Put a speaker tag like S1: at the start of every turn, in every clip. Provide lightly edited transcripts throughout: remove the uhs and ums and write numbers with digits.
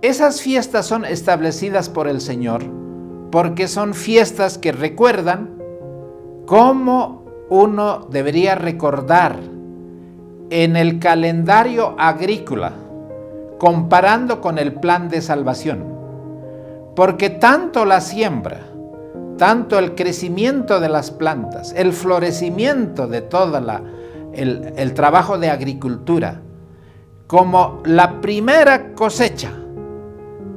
S1: esas fiestas son establecidas por el Señor porque son fiestas que recuerdan cómo uno debería recordar en el calendario agrícola, comparando con el plan de salvación. Porque tanto la siembra, tanto el crecimiento de las plantas, el florecimiento de todo el trabajo de agricultura, como la primera cosecha,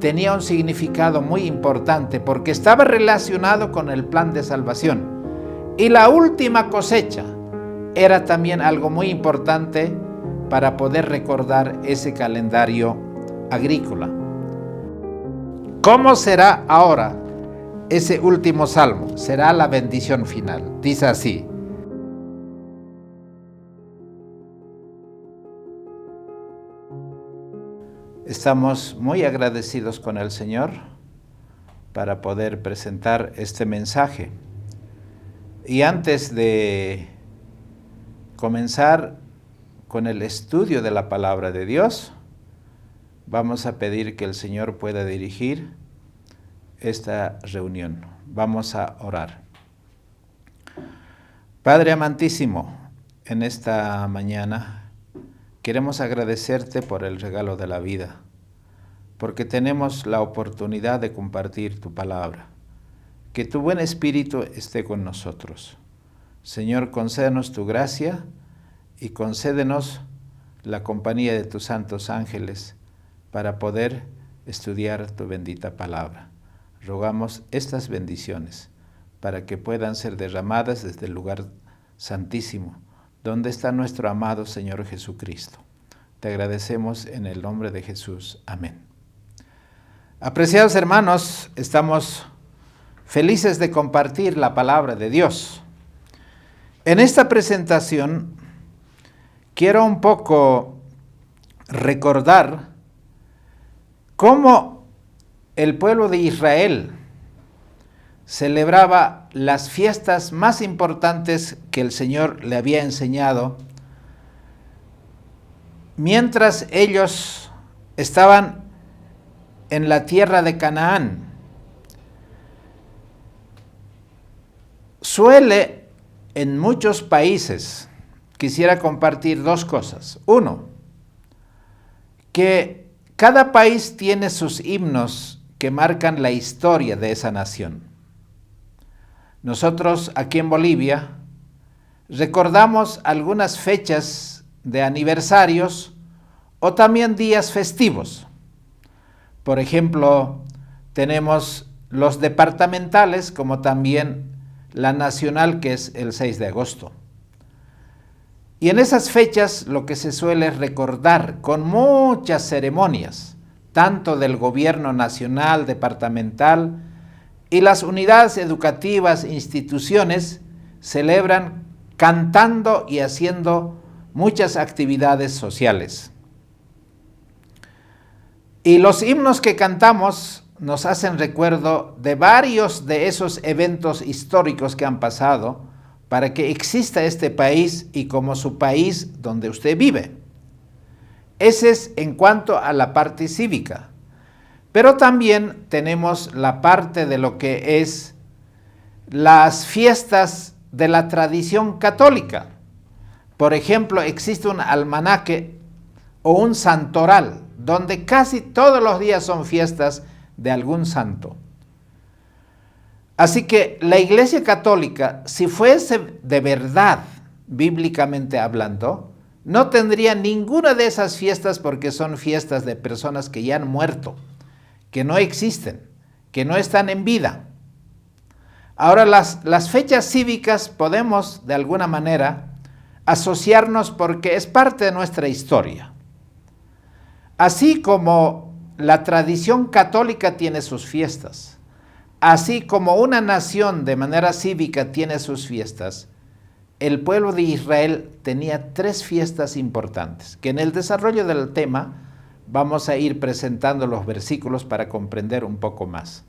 S1: tenía un significado muy importante porque estaba relacionado con el plan de salvación. Y la última cosecha era también algo muy importante para poder recordar ese calendario agrícola. ¿Cómo será ahora ese último salmo? Será la bendición final. Dice así: estamos muy agradecidos con el Señor para poder presentar este mensaje. Y antes de comenzar con el estudio de la palabra de Dios, vamos a pedir que el Señor pueda dirigir esta reunión. Vamos a orar. Padre amantísimo, en esta mañana queremos agradecerte por el regalo de la vida, porque tenemos la oportunidad de compartir tu palabra. Que tu buen espíritu esté con nosotros. Señor, concédenos tu gracia y concédenos la compañía de tus santos ángeles para poder estudiar tu bendita palabra. Rogamos estas bendiciones para que puedan ser derramadas desde el lugar santísimo, donde está nuestro amado Señor Jesucristo. Te agradecemos en el nombre de Jesús. Amén. Apreciados hermanos, estamos felices de compartir la palabra de Dios. En esta presentación quiero un poco recordar cómo el pueblo de Israel celebraba las fiestas más importantes que el Señor le había enseñado mientras ellos estaban en la tierra de Canaán. Suele en muchos países, quisiera compartir dos cosas. Uno, que cada país tiene sus himnos que marcan la historia de esa nación. Nosotros aquí en Bolivia recordamos algunas fechas de aniversarios o también días festivos. Por ejemplo, tenemos los departamentales como también la nacional, que es el 6 de agosto. Y en esas fechas lo que se suele recordar con muchas ceremonias, tanto del gobierno nacional, departamental, y las unidades educativas, instituciones, celebran cantando y haciendo muchas actividades sociales. Y los himnos que cantamos nos hacen recuerdo de varios de esos eventos históricos que han pasado para que exista este país y como su país donde usted vive. Ese es en cuanto a la parte cívica. Pero también tenemos la parte de lo que es las fiestas de la tradición católica. Por ejemplo, existe un almanaque o un santoral, donde casi todos los días son fiestas de algún santo. Así que la Iglesia Católica, si fuese de verdad, bíblicamente hablando, no tendría ninguna de esas fiestas porque son fiestas de personas que ya han muerto, que no existen, que no están en vida. Ahora las fechas cívicas podemos de alguna manera asociarnos porque es parte de nuestra historia. Así como la tradición católica tiene sus fiestas, así como una nación de manera cívica tiene sus fiestas, el pueblo de Israel tenía 3 fiestas importantes, que en el desarrollo del tema vamos a ir presentando los versículos para comprender un poco más.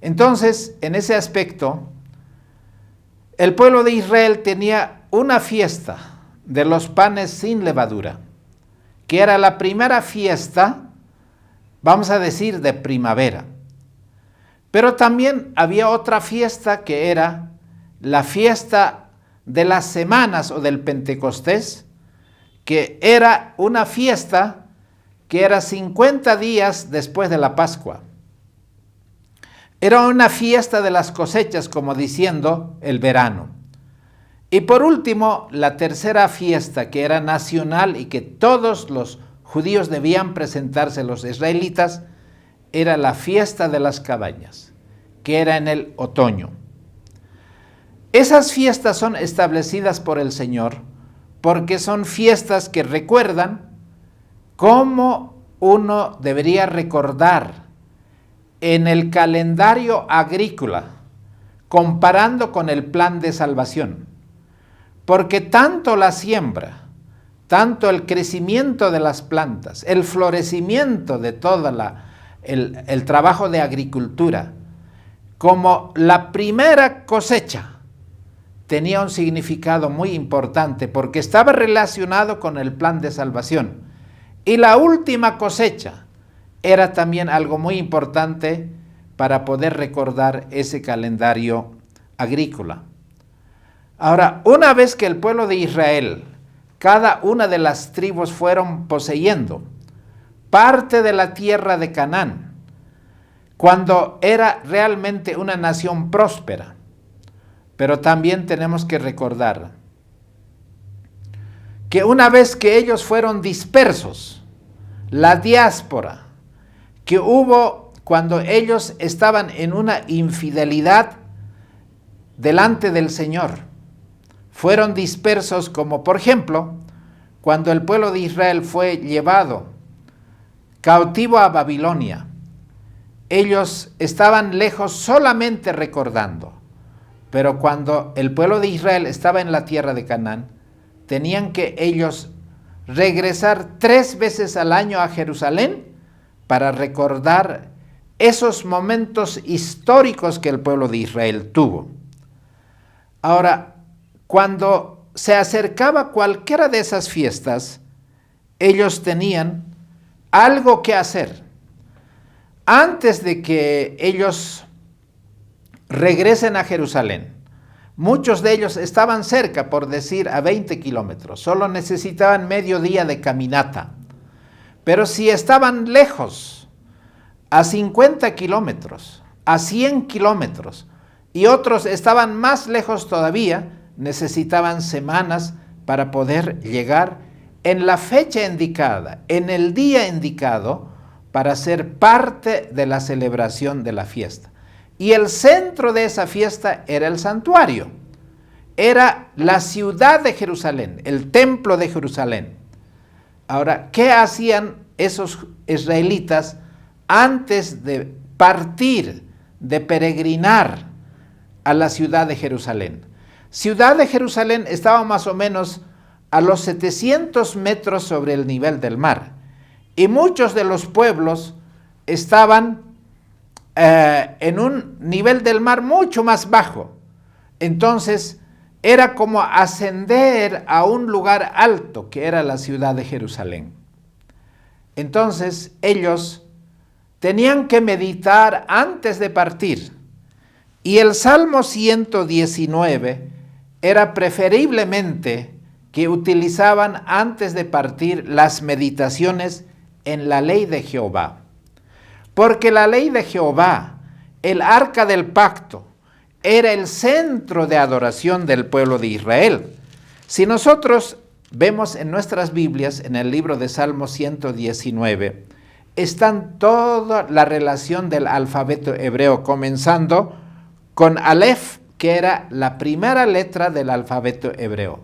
S1: Entonces, en ese aspecto, el pueblo de Israel tenía una fiesta de los panes sin levadura, que era la primera fiesta vamos a decir, de primavera. Pero también había otra fiesta que era la fiesta de las semanas o del Pentecostés, que era una fiesta que era 50 días después de la Pascua. Era una fiesta de las cosechas, como diciendo el verano. Y por último, la tercera fiesta, que era nacional y que todos los judíos debían presentarse, los israelitas, era la fiesta de las cabañas, que era en el otoño. Esas fiestas son establecidas por el Señor porque son fiestas que recuerdan cómo uno debería recordar en el calendario agrícola, comparando con el plan de salvación. Porque tanto la siembra, tanto el crecimiento de las plantas, el florecimiento de todo el trabajo de agricultura, como la primera cosecha, tenía un significado muy importante porque estaba relacionado con el plan de salvación. Y la última cosecha era también algo muy importante para poder recordar ese calendario agrícola. Ahora, una vez que el pueblo de Israel, cada una de las tribus fueron poseyendo parte de la tierra de Canaán, cuando era realmente una nación próspera, pero también tenemos que recordar que una vez que ellos fueron dispersos, la diáspora que hubo cuando ellos estaban en una infidelidad delante del Señor, fueron dispersos, como por ejemplo, cuando el pueblo de Israel fue llevado cautivo a Babilonia. Ellos estaban lejos solamente recordando, pero cuando el pueblo de Israel estaba en la tierra de Canaán, tenían que ellos regresar 3 veces al año a Jerusalén para recordar esos momentos históricos que el pueblo de Israel tuvo. Ahora, cuando se acercaba cualquiera de esas fiestas, ellos tenían algo que hacer. Antes de que ellos regresen a Jerusalén, muchos de ellos estaban cerca, por decir, a 20 kilómetros, solo necesitaban medio día de caminata. Pero si estaban lejos, a 50 kilómetros, a 100 kilómetros, y otros estaban más lejos todavía, necesitaban semanas para poder llegar en la fecha indicada, en el día indicado, para ser parte de la celebración de la fiesta. Y el centro de esa fiesta era el santuario, era la ciudad de Jerusalén, el templo de Jerusalén. Ahora, ¿qué hacían esos israelitas antes de partir, de peregrinar a la ciudad de Jerusalén? Ciudad de Jerusalén estaba más o menos a los 700 metros sobre el nivel del mar. Y muchos de los pueblos estaban en un nivel del mar mucho más bajo. Entonces, era como ascender a un lugar alto, que era la ciudad de Jerusalén. Entonces, ellos tenían que meditar antes de partir. Y el Salmo 119 era preferiblemente que utilizaban antes de partir las meditaciones en la ley de Jehová. Porque la ley de Jehová, el arca del pacto, era el centro de adoración del pueblo de Israel. Si nosotros vemos en nuestras Biblias, en el libro de Salmo 119, están toda la relación del alfabeto hebreo, comenzando con Aleph, que era la primera letra del alfabeto hebreo.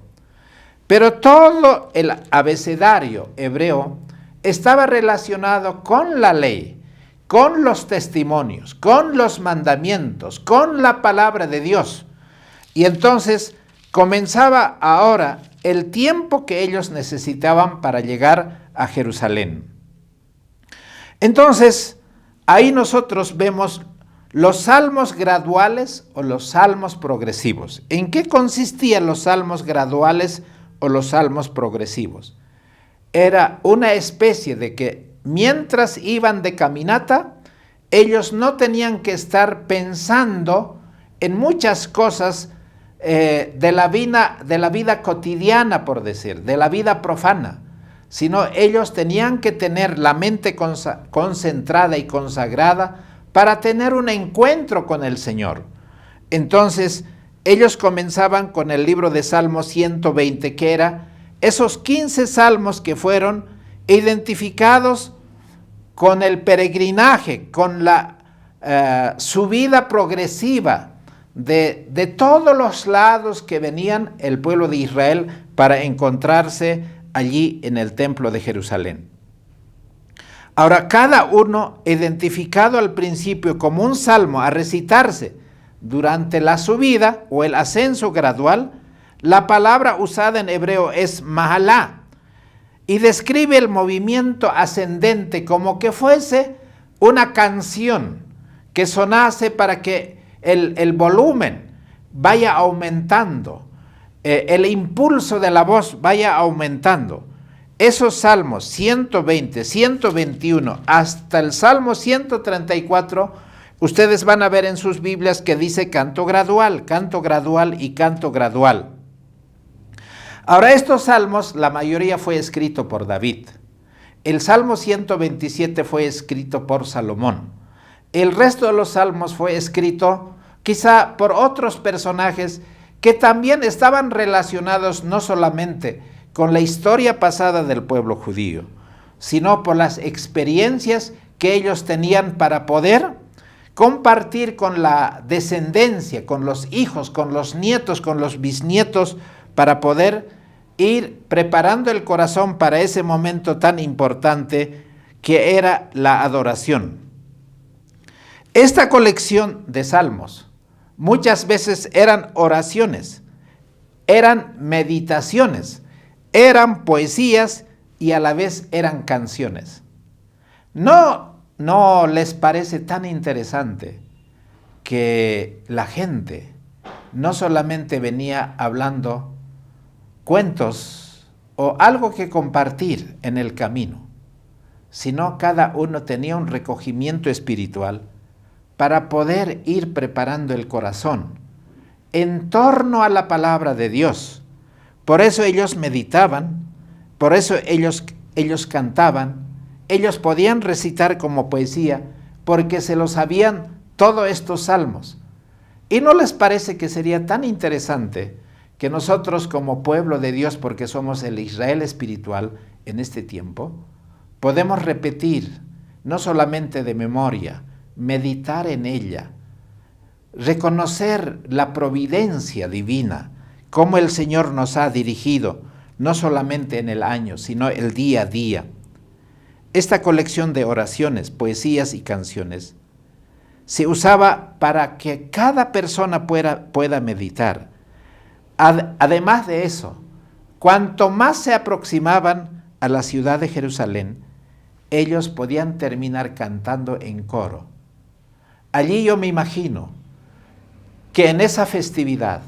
S1: Pero todo el abecedario hebreo estaba relacionado con la ley, con los testimonios, con los mandamientos, con la palabra de Dios. Y entonces comenzaba ahora el tiempo que ellos necesitaban para llegar a Jerusalén. Entonces, ahí nosotros vemos los salmos graduales o los salmos progresivos. ¿En qué consistían los salmos graduales o los salmos progresivos? Era una especie de que mientras iban de caminata, ellos no tenían que estar pensando en muchas cosas de la vida cotidiana, por decir, de la vida profana, sino ellos tenían que tener la mente concentrada y consagrada para tener un encuentro con el Señor. Entonces, ellos comenzaban con el libro de Salmos 120, que era esos 15 salmos que fueron identificados con el peregrinaje, con la subida progresiva de todos los lados que venían el pueblo de Israel para encontrarse allí en el templo de Jerusalén. Ahora, cada uno identificado al principio como un salmo a recitarse durante la subida o el ascenso gradual, la palabra usada en hebreo es mahalá y describe el movimiento ascendente como que fuese una canción que sonase para que el volumen vaya aumentando, el impulso de la voz vaya aumentando. Esos salmos 120, 121 hasta el salmo 134, ustedes van a ver en sus Biblias que dice canto gradual y canto gradual. Ahora, estos salmos, la mayoría fue escrito por David. El Salmo 127 fue escrito por Salomón. El resto de los salmos fue escrito quizá por otros personajes que también estaban relacionados no solamente con la historia pasada del pueblo judío, sino por las experiencias que ellos tenían para poder compartir con la descendencia, con los hijos, con los nietos, con los bisnietos, para poder ir preparando el corazón para ese momento tan importante que era la adoración. Esta colección de salmos muchas veces eran oraciones, eran meditaciones, eran poesías y a la vez eran canciones. ¿No les parece tan interesante que la gente no solamente venía hablando cuentos o algo que compartir en el camino, sino cada uno tenía un recogimiento espiritual para poder ir preparando el corazón en torno a la palabra de Dios? Por eso ellos meditaban, por eso ellos cantaban, ellos podían recitar como poesía, porque se los sabían todos estos salmos. ¿Y no les parece que sería tan interesante que nosotros como pueblo de Dios, porque somos el Israel espiritual en este tiempo, podemos repetir, no solamente de memoria, meditar en ella, reconocer la providencia divina, cómo el Señor nos ha dirigido, no solamente en el año, sino el día a día? Esta colección de oraciones, poesías y canciones se usaba para que cada persona pueda meditar. Además de eso, cuanto más se aproximaban a la ciudad de Jerusalén, ellos podían terminar cantando en coro. Allí yo me imagino que en esa festividad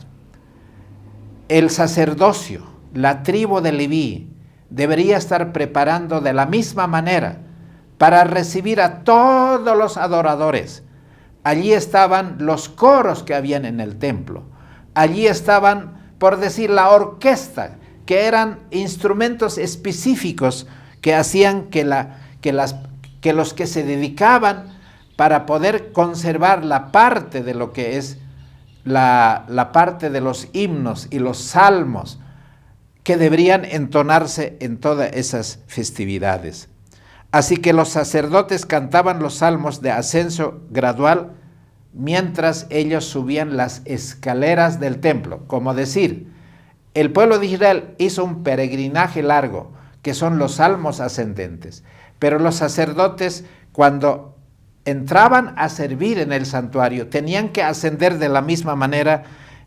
S1: el sacerdocio, la tribu de Leví, debería estar preparando de la misma manera para recibir a todos los adoradores. Allí estaban los coros que habían en el templo. Allí estaban, por decir, la orquesta, que eran instrumentos específicos que hacían que los que se dedicaban para poder conservar la parte de lo que es la parte de los himnos y los salmos que deberían entonarse en todas esas festividades. Así que los sacerdotes cantaban los salmos de ascenso gradual mientras ellos subían las escaleras del templo. Como decir, el pueblo de Israel hizo un peregrinaje largo, que son los salmos ascendentes, pero los sacerdotes, cuando entraban a servir en el santuario, tenían que ascender de la misma manera,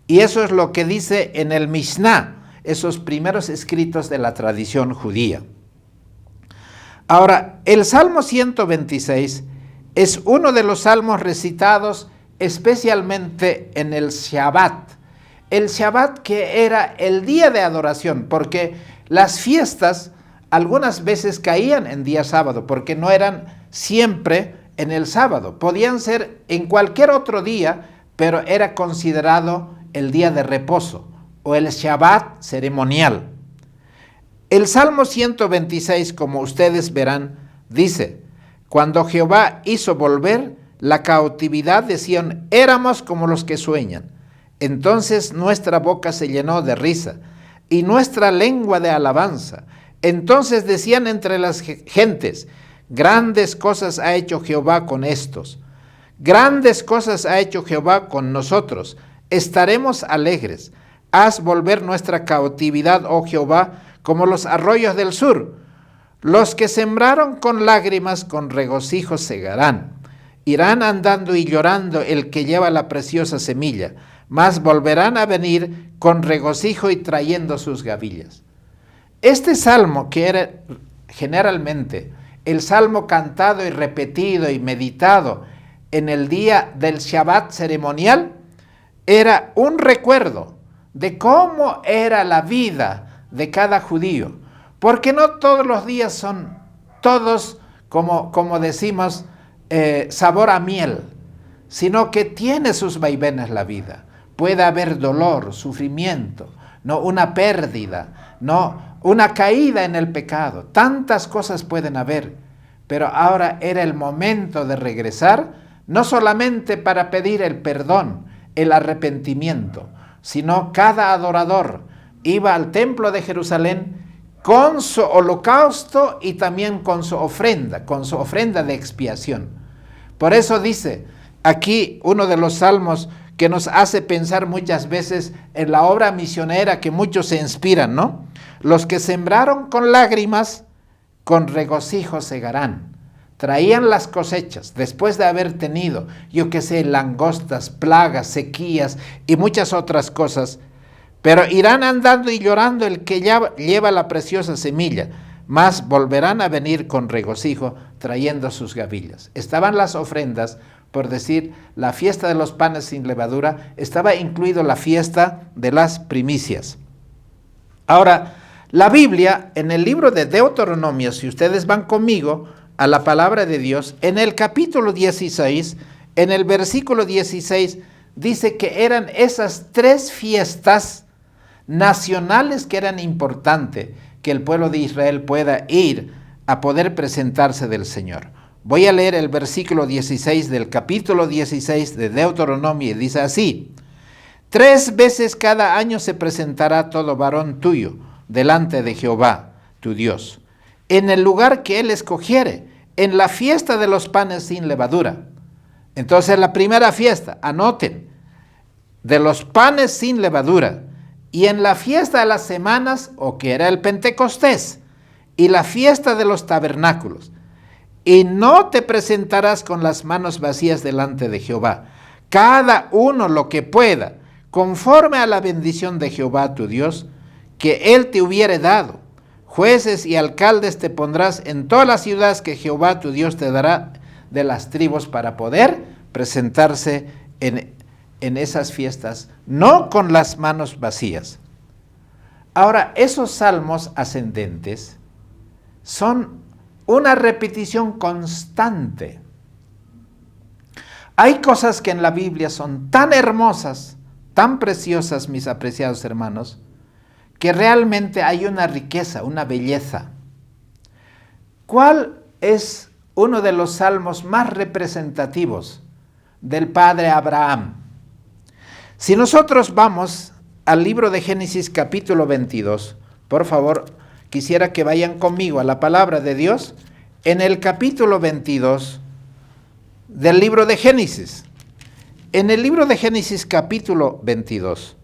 S1: y eso es lo que dice en el Mishnah, esos primeros escritos de la tradición judía. Ahora, el Salmo 126 es uno de los salmos recitados especialmente en el Shabbat. El Shabbat, que era el día de adoración, porque las fiestas algunas veces caían en día sábado, porque no eran siempre en el sábado. Podían ser en cualquier otro día, pero era considerado el día de reposo o el Shabbat ceremonial. El Salmo 126, como ustedes verán, dice: cuando Jehová hizo volver la cautividad de Sión, éramos como los que sueñan. Entonces nuestra boca se llenó de risa y nuestra lengua de alabanza. Entonces decían entre las gentes: grandes cosas ha hecho Jehová con estos. Grandes cosas ha hecho Jehová con nosotros. Estaremos alegres. Haz volver nuestra cautividad, oh Jehová, como los arroyos del sur. Los que sembraron con lágrimas, con regocijo segarán. Irán andando y llorando el que lleva la preciosa semilla, mas volverán a venir con regocijo y trayendo sus gavillas. Este salmo, que era generalmente el salmo cantado y repetido y meditado en el día del Shabbat ceremonial, era un recuerdo de cómo era la vida de cada judío, porque no todos los días son todos, como decimos, sabor a miel, sino que tiene sus vaivenes la vida. Puede haber dolor, sufrimiento, no una pérdida, no una caída en el pecado. Tantas cosas pueden haber, pero ahora era el momento de regresar, no solamente para pedir el perdón, el arrepentimiento, sino cada adorador iba al templo de Jerusalén con su holocausto y también con su ofrenda de expiación. Por eso dice aquí uno de los salmos que nos hace pensar muchas veces en la obra misionera que muchos se inspiran, ¿no? Los que sembraron con lágrimas, con regocijo segarán. Traían las cosechas después de haber tenido, langostas, plagas, sequías y muchas otras cosas. Pero irán andando y llorando el que lleva la preciosa semilla, mas volverán a venir con regocijo trayendo sus gavillas. Estaban las ofrendas, por decir, la fiesta de los panes sin levadura, estaba incluido la fiesta de las primicias. Ahora, la Biblia, en el libro de Deuteronomio, si ustedes van conmigo a la palabra de Dios, en el capítulo 16, en el versículo 16, dice que eran esas 3 fiestas nacionales que eran importantes, que el pueblo de Israel pueda ir a poder presentarse del Señor. Voy a leer el versículo 16 del capítulo 16 de Deuteronomio y dice así: 3 veces cada año se presentará todo varón tuyo delante de Jehová, tu Dios, en el lugar que él escogiere, en la fiesta de los panes sin levadura. Entonces la primera fiesta, anoten, de los panes sin levadura, y en la fiesta de las semanas, o que era el Pentecostés, y la fiesta de los tabernáculos. Y no te presentarás con las manos vacías delante de Jehová, cada uno lo que pueda, conforme a la bendición de Jehová tu Dios, que él te hubiere dado. Jueces y alcaldes te pondrás en todas las ciudades que Jehová tu Dios te dará de las tribus, para poder presentarse en esas fiestas, no con las manos vacías. Ahora, esos salmos ascendentes son una repetición constante. Hay cosas que en la Biblia son tan hermosas, tan preciosas, mis apreciados hermanos, que realmente hay una riqueza, una belleza. ¿Cuál es uno de los salmos más representativos del padre Abraham? Si nosotros vamos al libro de Génesis capítulo 22, por favor, quisiera que vayan conmigo a la palabra de Dios en el capítulo 22 del libro de Génesis. En el libro de Génesis capítulo 22,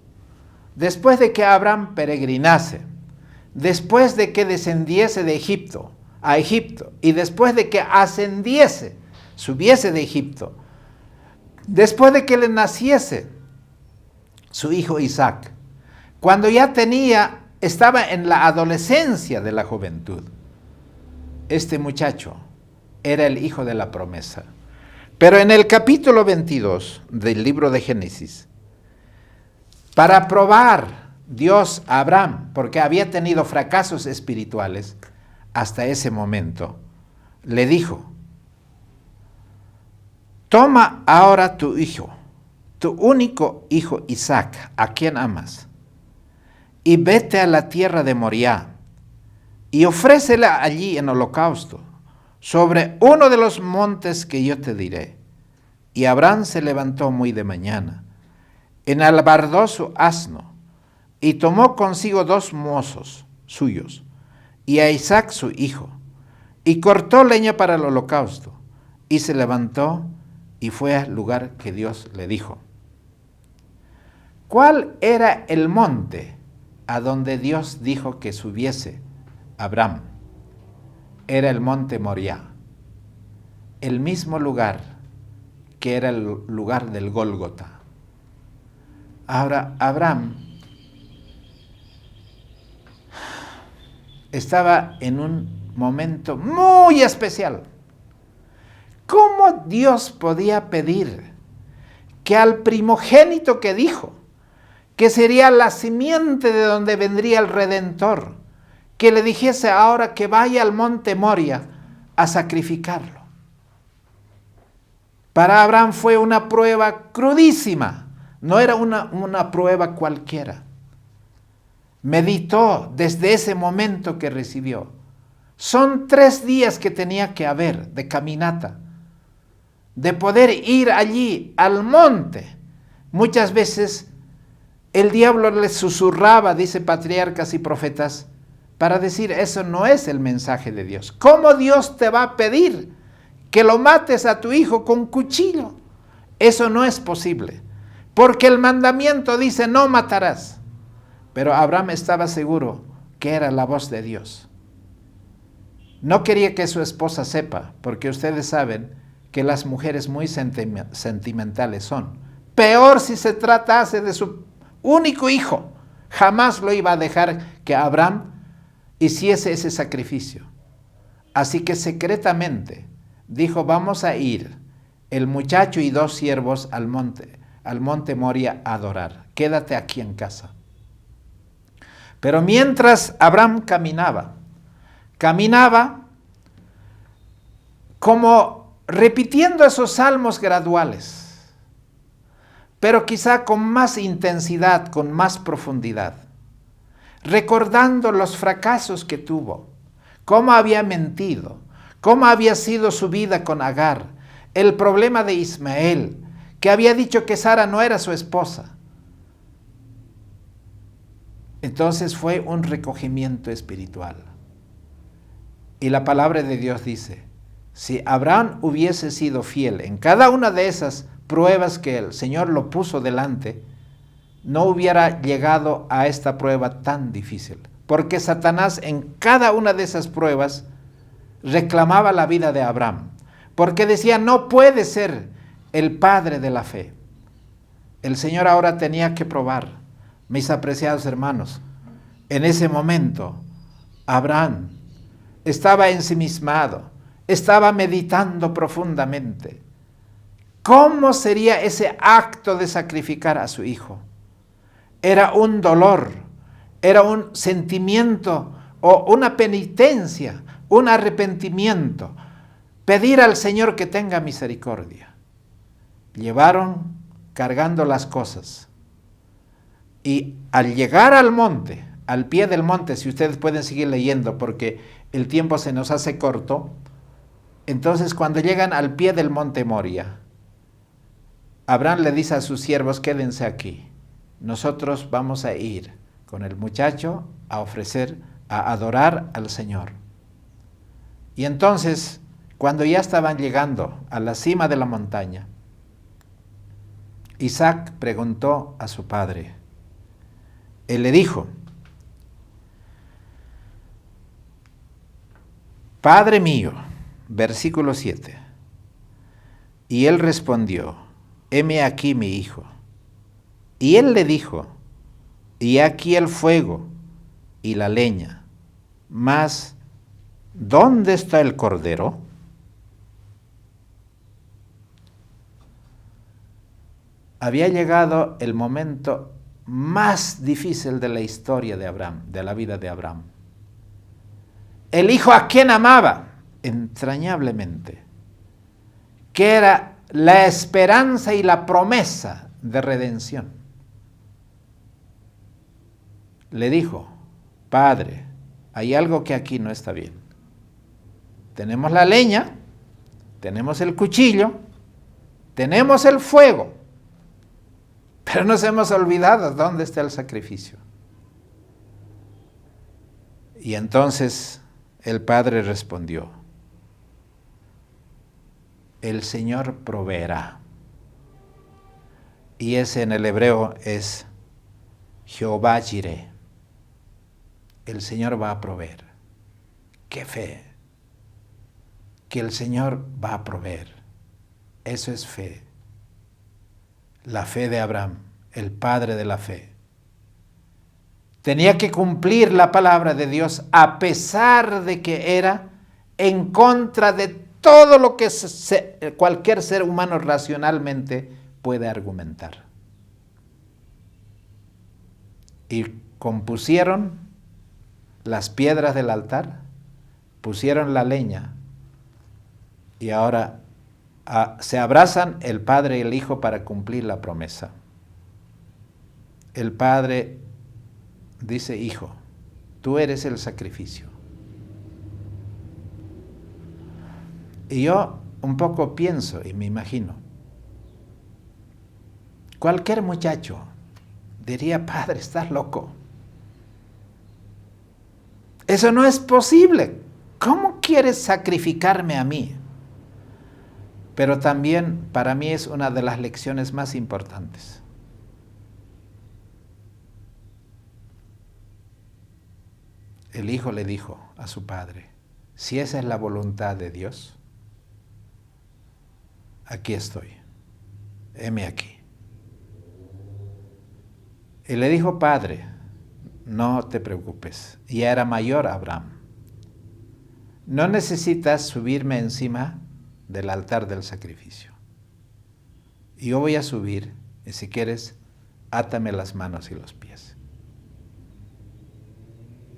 S1: después de que Abraham peregrinase, después de que descendiese de Egipto a Egipto, y después de que ascendiese, subiese de Egipto, después de que le naciese su hijo Isaac, cuando ya estaba en la adolescencia de la juventud, este muchacho era el hijo de la promesa. Pero en el capítulo 22 del libro de Génesis, para probar Dios a Abraham, porque había tenido fracasos espirituales, hasta ese momento, le dijo: toma ahora tu hijo, tu único hijo Isaac, a quien amas, y vete a la tierra de Moriah, y ofrécela allí en holocausto, sobre uno de los montes que yo te diré. Y Abraham se levantó muy de mañana, enalbardó su asno, y tomó consigo 2 mozos suyos, y a Isaac su hijo, y cortó leña para el holocausto, y se levantó y fue al lugar que Dios le dijo. ¿Cuál era el monte a donde Dios dijo que subiese Abraham? Era el monte Moriah, el mismo lugar que era el lugar del Gólgota. Ahora, Abraham estaba en un momento muy especial. ¿Cómo Dios podía pedir que al primogénito que dijo, que sería la simiente de donde vendría el Redentor, que le dijese ahora que vaya al monte Moria a sacrificarlo? Para Abraham fue una prueba crudísima, no era una prueba cualquiera. Meditó desde ese momento que recibió. Son 3 días que tenía que haber de caminata, de poder ir allí al monte. Muchas veces el diablo les susurraba, dice Patriarcas y Profetas, para decir: eso no es el mensaje de Dios. ¿Cómo Dios te va a pedir que lo mates a tu hijo con cuchillo? Eso no es posible, porque el mandamiento dice: no matarás. Pero Abraham estaba seguro que era la voz de Dios. No quería que su esposa sepa, porque ustedes saben que las mujeres muy sentimentales son. Peor si se tratase de su único hijo. Jamás lo iba a dejar que Abraham hiciese ese sacrificio. Así que secretamente dijo: vamos a ir, el muchacho y 2 siervos al monte Moria a adorar. Quédate aquí en casa. Pero mientras Abraham caminaba como repitiendo esos salmos graduales, pero quizá con más intensidad, con más profundidad, recordando los fracasos que tuvo, cómo había mentido, cómo había sido su vida con Agar, el problema de Ismael, que había dicho que Sara no era su esposa. Entonces fue un recogimiento espiritual. Y la palabra de Dios dice: si Abraham hubiese sido fiel en cada una de esas pruebas que el Señor lo puso delante, no hubiera llegado a esta prueba tan difícil. Porque Satanás en cada una de esas pruebas reclamaba la vida de Abraham. Porque decía: no puede ser el padre de la fe. El Señor ahora tenía que probar. Mis apreciados hermanos, en ese momento Abraham estaba ensimismado, estaba meditando profundamente. ¿Cómo sería ese acto de sacrificar a su hijo? Era un dolor, era un sentimiento o una penitencia, un arrepentimiento. Pedir al Señor que tenga misericordia. Llevaron cargando las cosas. Y al llegar al monte, al pie del monte, si ustedes pueden seguir leyendo porque el tiempo se nos hace corto, entonces cuando llegan al pie del monte Moria, Abraham le dice a sus siervos: quédense aquí, nosotros vamos a ir con el muchacho a ofrecer, a adorar al Señor. Y entonces, cuando ya estaban llegando a la cima de la montaña, Isaac preguntó a su padre. Él le dijo: Padre mío, versículo 7. Y él respondió: heme aquí mi hijo. Y él le dijo: y aquí el fuego y la leña, mas ¿dónde está el cordero? Había llegado el momento más difícil de la historia de Abraham, de la vida de Abraham. el hijo a quien amaba entrañablemente, que era la esperanza y la promesa de redención, le dijo: Padre, hay algo que aquí no está bien. Tenemos la leña, tenemos el cuchillo, tenemos el fuego, pero nos hemos olvidado dónde está el sacrificio. Y entonces el padre respondió: el Señor proveerá. Y ese en el hebreo es Jehová Jireh. El Señor va a proveer. ¡Qué fe! Que el Señor va a proveer. Eso es fe. La fe de Abraham, el padre de la fe. Tenía que cumplir la palabra de Dios a pesar de que era en contra de todo lo que cualquier ser humano racionalmente puede argumentar. Y compusieron las piedras del altar, pusieron la leña y ahora se abrazan el padre y el hijo para cumplir la promesa. El padre dice: hijo, tú eres el sacrificio. Y yo un poco pienso y me imagino, cualquier muchacho diría: padre, estás loco. Eso no es posible. ¿Cómo quieres sacrificarme a mí? Pero también para mí es una de las lecciones más importantes. El hijo le dijo a su padre: si esa es la voluntad de Dios, aquí estoy, heme aquí. Y le dijo: padre, no te preocupes, ya era mayor Abraham. No necesitas subirme encima del altar del sacrificio. Yo voy a subir, y si quieres, átame las manos y los pies.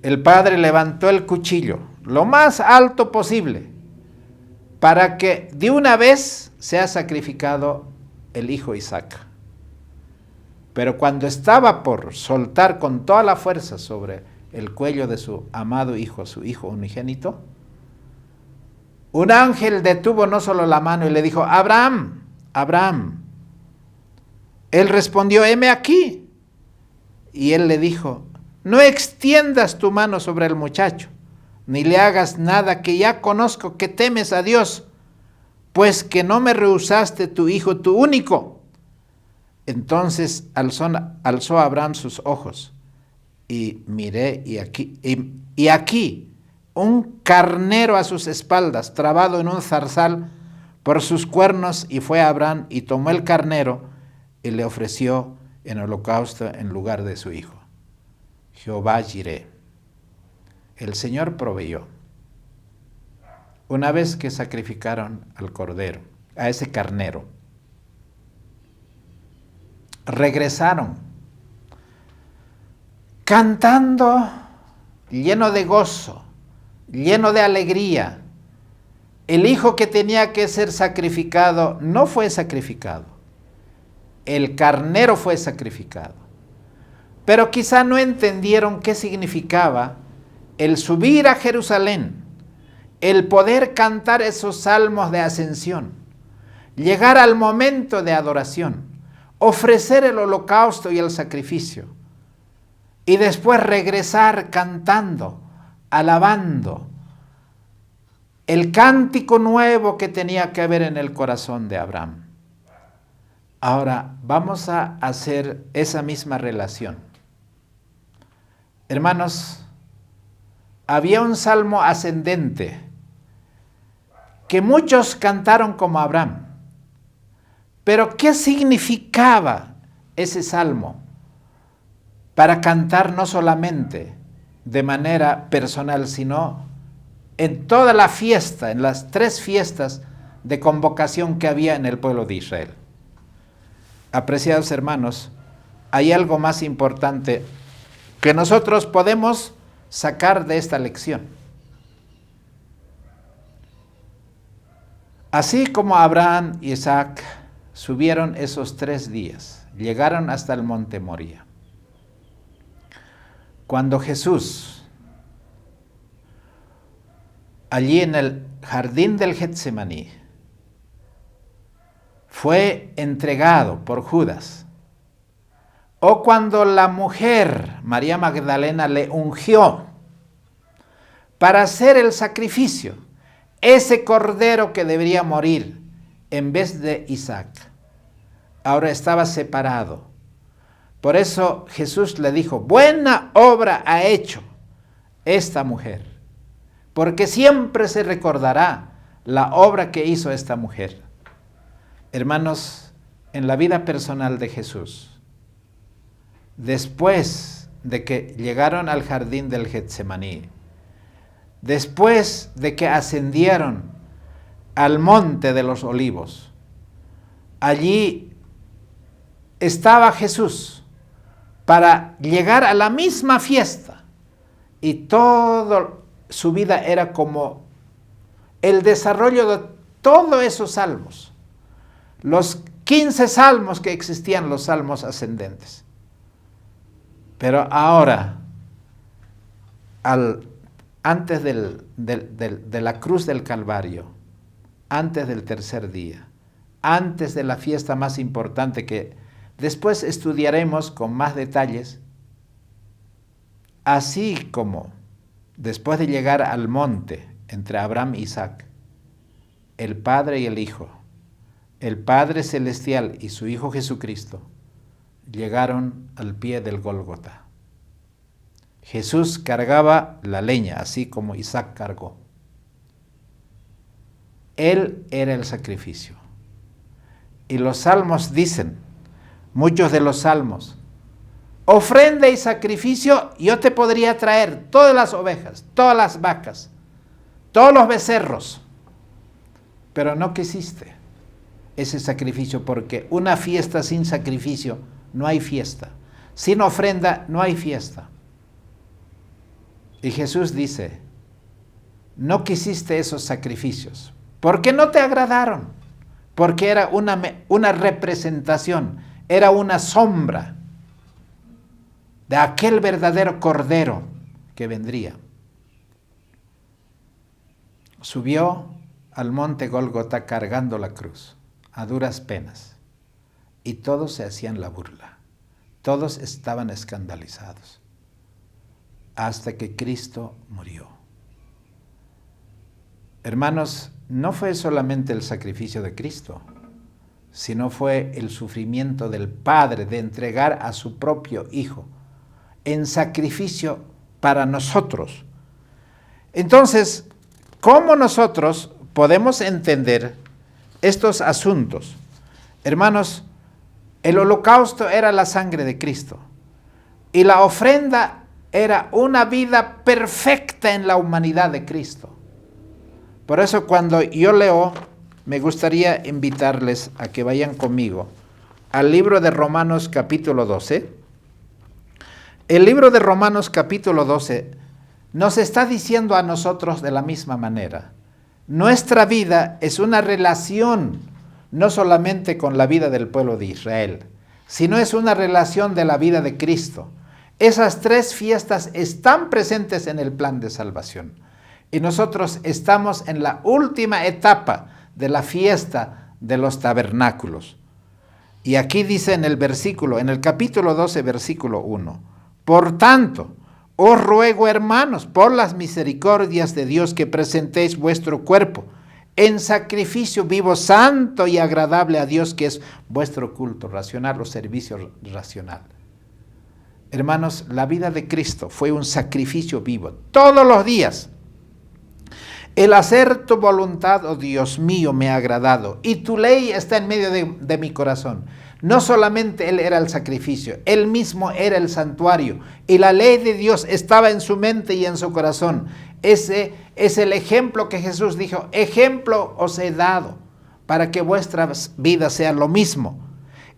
S1: El padre levantó el cuchillo lo más alto posible para que de una vez sea sacrificado el hijo Isaac. Pero cuando estaba por soltar con toda la fuerza sobre el cuello de su amado hijo, su hijo unigénito, un ángel detuvo no solo la mano y le dijo: Abraham, Abraham. Él respondió: heme aquí. Y él le dijo: no extiendas tu mano sobre el muchacho, ni le hagas nada, que ya conozco que temes a Dios, pues que no me rehusaste tu hijo, tu único. Entonces alzó Abraham sus ojos y miré, y aquí un carnero a sus espaldas, trabado en un zarzal por sus cuernos, y fue Abraham y tomó el carnero y le ofreció en holocausto en lugar de su hijo. Jehová Jireh. El Señor proveyó. Una vez que sacrificaron al cordero, a ese carnero, regresaron cantando, lleno de gozo, lleno de alegría. El hijo que tenía que ser sacrificado no fue sacrificado. El carnero fue sacrificado. Pero quizá no entendieron qué significaba el subir a Jerusalén, el poder cantar esos salmos de ascensión, llegar al momento de adoración, ofrecer el holocausto y el sacrificio, y después regresar cantando, alabando el cántico nuevo que tenía que haber en el corazón de Abraham. Ahora vamos a hacer esa misma relación. Hermanos, había un salmo ascendente que muchos cantaron como Abraham. Pero ¿qué significaba ese salmo? Para cantar no solamente de manera personal, sino en toda la fiesta, en las 3 fiestas de convocación que había en el pueblo de Israel. Apreciados hermanos, hay algo más importante que nosotros podemos sacar de esta lección. Así como Abraham y Isaac subieron esos 3 días, llegaron hasta el monte Moría. Cuando Jesús, allí en el jardín del Getsemaní, fue entregado por Judas, o cuando la mujer, María Magdalena, le ungió para hacer el sacrificio, ese cordero que debería morir en vez de Isaac, ahora estaba separado. Por eso Jesús le dijo, buena obra ha hecho esta mujer, porque siempre se recordará la obra que hizo esta mujer. Hermanos, en la vida personal de Jesús, después de que llegaron al jardín del Getsemaní, después de que ascendieron al monte de los olivos, allí estaba Jesús para llegar a la misma fiesta, y toda su vida era como el desarrollo de todos esos salmos, los 15 salmos que existían, los salmos ascendentes. Pero ahora, antes de la cruz del Calvario, antes del tercer día, antes de la fiesta más importante que después estudiaremos con más detalles, así como después de llegar al monte entre Abraham e Isaac, el Padre y el Hijo, el Padre Celestial y su Hijo Jesucristo, llegaron al pie del Gólgota. Jesús cargaba la leña, así como Isaac cargó. Él era el sacrificio. Y los salmos dicen, muchos de los salmos, ofrenda y sacrificio, yo te podría traer todas las ovejas, todas las vacas, todos los becerros, pero no quisiste ese sacrificio, porque una fiesta sin sacrificio no hay fiesta. Sin ofrenda no hay fiesta. Y Jesús dice, no quisiste esos sacrificios, porque no te agradaron, porque era una representación, era una sombra de aquel verdadero cordero que vendría. Subió al monte Gólgota cargando la cruz, a duras penas, y todos se hacían la burla, todos estaban escandalizados, hasta que Cristo murió. Hermanos, no fue solamente el sacrificio de Cristo, sino fue el sufrimiento del Padre de entregar a su propio Hijo en sacrificio para nosotros. Entonces, ¿cómo nosotros podemos entender estos asuntos? Hermanos, el holocausto era la sangre de Cristo y la ofrenda era una vida perfecta en la humanidad de Cristo. Por eso cuando yo leo, me gustaría invitarles a que vayan conmigo al libro de Romanos capítulo 12. El libro de Romanos capítulo 12 nos está diciendo a nosotros de la misma manera. Nuestra vida es una relación no solamente con la vida del pueblo de Israel, sino es una relación de la vida de Cristo. Esas 3 fiestas están presentes en el plan de salvación. Y nosotros estamos en la última etapa de la fiesta de los tabernáculos. Y aquí dice en el capítulo 12, versículo 1, por tanto, os ruego, hermanos, por las misericordias de Dios, que presentéis vuestro cuerpo en sacrificio vivo, santo y agradable a Dios, que es vuestro culto racional o servicio racional. Hermanos, la vida de Cristo fue un sacrificio vivo, todos los días. El hacer tu voluntad, oh Dios mío, me ha agradado, y tu ley está en medio de mi corazón. No solamente Él era el sacrificio, Él mismo era el santuario, y la ley de Dios estaba en su mente y en su corazón. Ese es el ejemplo que Jesús dijo, ejemplo os he dado, para que vuestra vida sea lo mismo.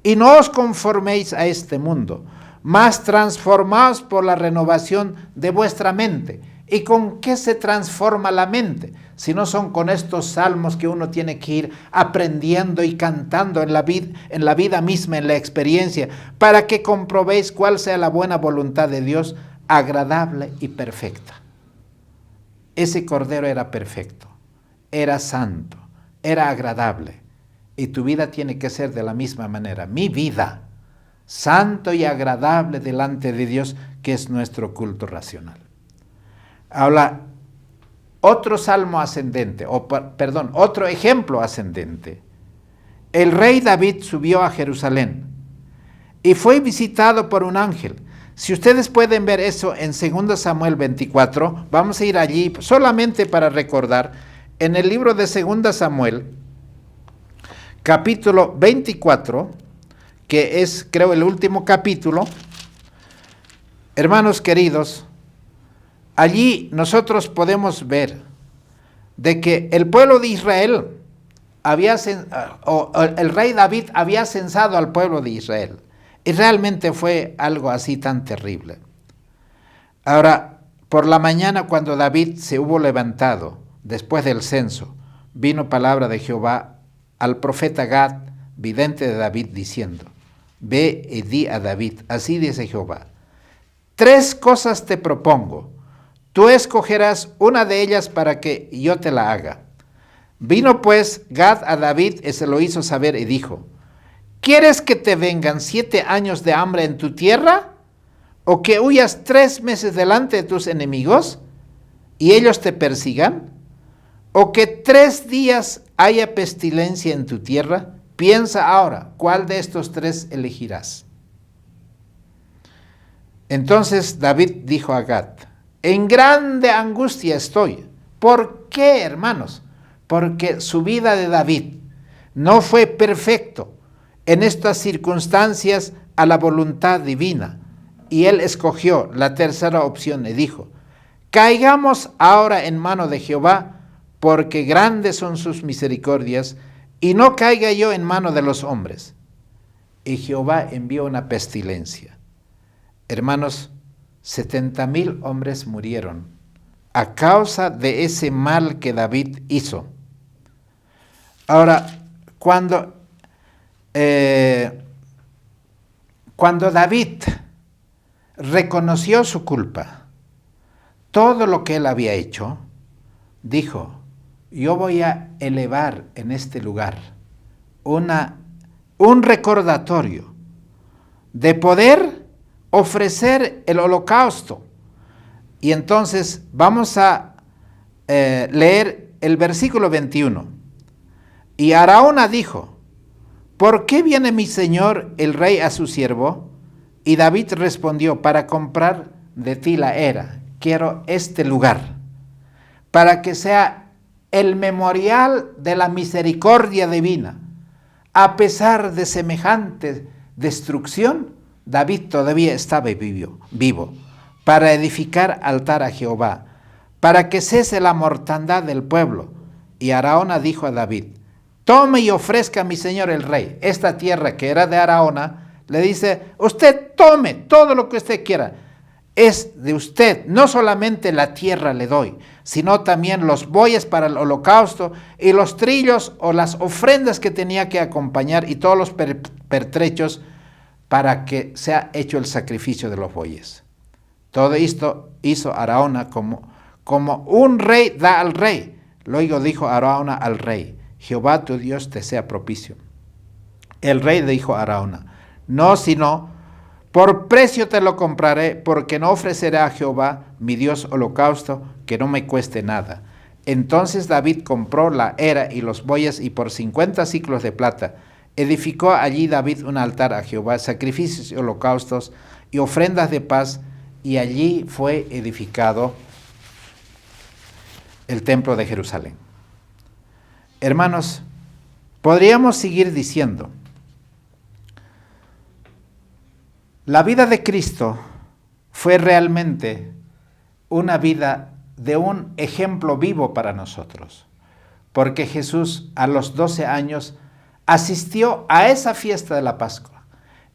S1: Y no os conforméis a este mundo, mas transformaos por la renovación de vuestra mente. ¿Y con qué se transforma la mente? sino son con estos salmos que uno tiene que ir aprendiendo y cantando en la vida misma, en la experiencia, para que comprobéis cuál sea la buena voluntad de Dios, agradable y perfecta. Ese Cordero era perfecto, era santo, era agradable, y tu vida tiene que ser de la misma manera. Mi vida, santo y agradable delante de Dios, que es nuestro culto racional. Ahora, otro salmo ascendente, otro ejemplo ascendente. El rey David subió a Jerusalén y fue visitado por un ángel. Si ustedes pueden ver eso en 2 Samuel 24, vamos a ir allí solamente para recordar, en el libro de 2 Samuel, capítulo 24, que es, creo, el último capítulo. Hermanos queridos, allí nosotros podemos ver de que el pueblo de Israel el rey David había censado al pueblo de Israel. Y realmente fue algo así tan terrible. Ahora, por la mañana, cuando David se hubo levantado, después del censo, vino palabra de Jehová al profeta Gad, vidente de David, diciendo: Ve y di a David, así dice Jehová, 3 cosas te propongo, tú escogerás una de ellas para que yo te la haga. Vino pues Gad a David y se lo hizo saber y dijo: ¿Quieres que te vengan 7 años de hambre en tu tierra? ¿O que huyas 3 meses delante de tus enemigos y ellos te persigan? ¿O que 3 días haya pestilencia en tu tierra? Piensa ahora, ¿cuál de estos 3 elegirás? Entonces David dijo a Gad: en grande angustia estoy. ¿Por qué, hermanos? Porque su vida de David no fue perfecto en estas circunstancias a la voluntad divina. Y él escogió la tercera opción y dijo: caigamos ahora en mano de Jehová, porque grandes son sus misericordias, y no caiga yo en mano de los hombres. Y Jehová envió una pestilencia. Hermanos, 70,000 hombres murieron a causa de ese mal que David hizo. Ahora, cuando David reconoció su culpa, todo lo que él había hecho, dijo: yo voy a elevar en este lugar un recordatorio de poder ofrecer el holocausto. Y entonces vamos a leer el versículo 21. Y Arauna dijo: ¿por qué viene mi señor el rey a su siervo? Y David respondió: para comprar de ti la era. Quiero este lugar, para que sea el memorial de la misericordia divina. A pesar de semejante destrucción, David todavía estaba vivo, para edificar altar a Jehová, para que cese la mortandad del pueblo. Y Arauna dijo a David: tome y ofrezca a mi señor el rey. Esta tierra que era de Arauna, le dice: usted tome todo lo que usted quiera. Es de usted, no solamente la tierra le doy, sino también los bueyes para el holocausto y los trillos o las ofrendas que tenía que acompañar y todos los pertrechos para que sea hecho el sacrificio de los bueyes. Todo esto hizo Arauna como un rey da al rey. Luego dijo Arauna al rey: Jehová tu Dios te sea propicio. El rey dijo a Arauna: no, sino por precio te lo compraré, porque no ofreceré a Jehová mi Dios holocausto que no me cueste nada. Entonces David compró la era y los bueyes, y por 50 siclos de plata edificó allí David un altar a Jehová, sacrificios y holocaustos y ofrendas de paz, y allí fue edificado el templo de Jerusalén. Hermanos, podríamos seguir diciendo, la vida de Cristo fue realmente una vida de un ejemplo vivo para nosotros, porque Jesús a los 12 años asistió a esa fiesta de la Pascua.